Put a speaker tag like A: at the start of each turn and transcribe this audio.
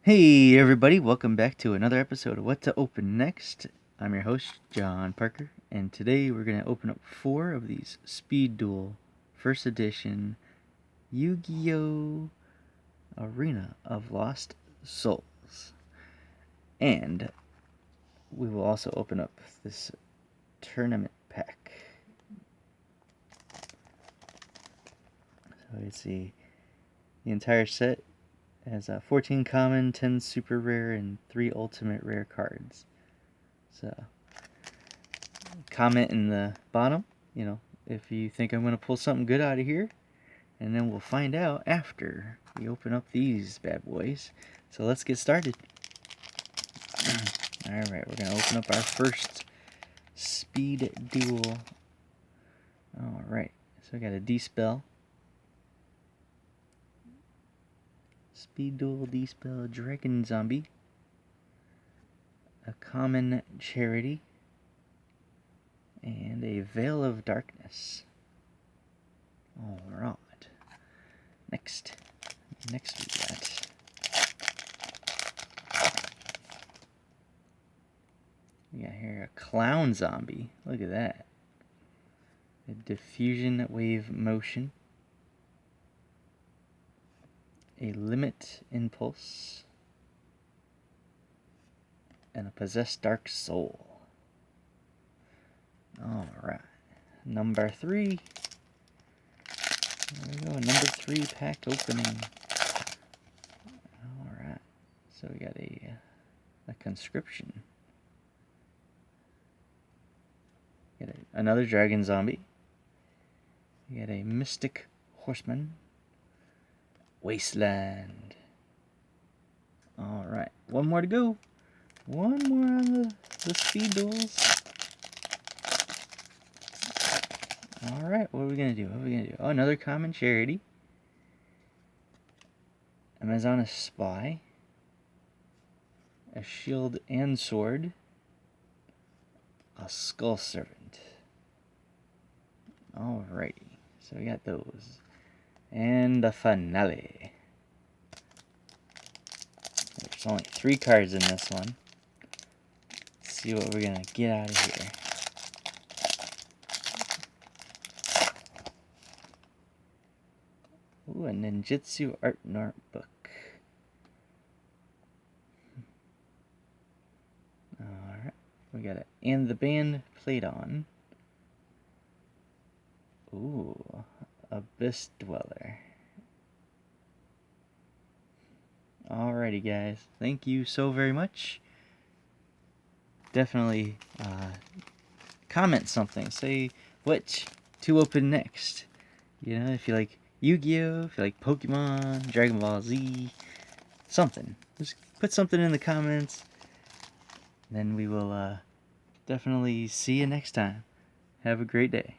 A: Hey everybody, welcome back to another episode of What to Open Next. I'm your host, John Parker, and today we're going to open up 4 of these Speed Duel First Edition Yu-Gi-Oh! Arena of Lost Souls. And we will also open up this tournament pack. So let's see, the entire set has 14 common, 10 super rare, and 3 ultimate rare cards. So comment in the bottom, if you think I'm going to pull something good out of here, and then we'll find out after we open up these bad boys. So let's get started. Alright, we're going to open up our first Speed Duel. Alright, so we got a D-Spell. Speed Duel, D-Spell, Dragon Zombie. A common Charity. And a Veil of Darkness. Alright. Next we got here a Clown Zombie. Look at that. A Diffusion Wave Motion. A Limit Impulse. And a Possessed Dark Soul. Alright. Number 3. There we go, number 3 pack opening. Alright. So we got a conscription. Got another Dragon Zombie. We got a Mystic Horseman. Wasteland. Alright, one more to go. One more on the Speed Duels. Alright, what are we going to do? Oh, another common Charity. Amazoness Spy. A Shield and Sword. A Skull Servant. Alrighty, so we got those. And the finale. There's only 3 cards in this one. Let's see what we're going to get out of here. Ooh, a Ninjutsu Art Book. Alright, we got it. And the Band Played On. Ooh, Abyss Dweller. Alrighty guys, thank you so very much. Definitely comment something. Say what to open next. If you like Yu-Gi-Oh!, if you like Pokemon, Dragon Ball Z, something. Just put something in the comments. Then we will definitely see you next time. Have a great day.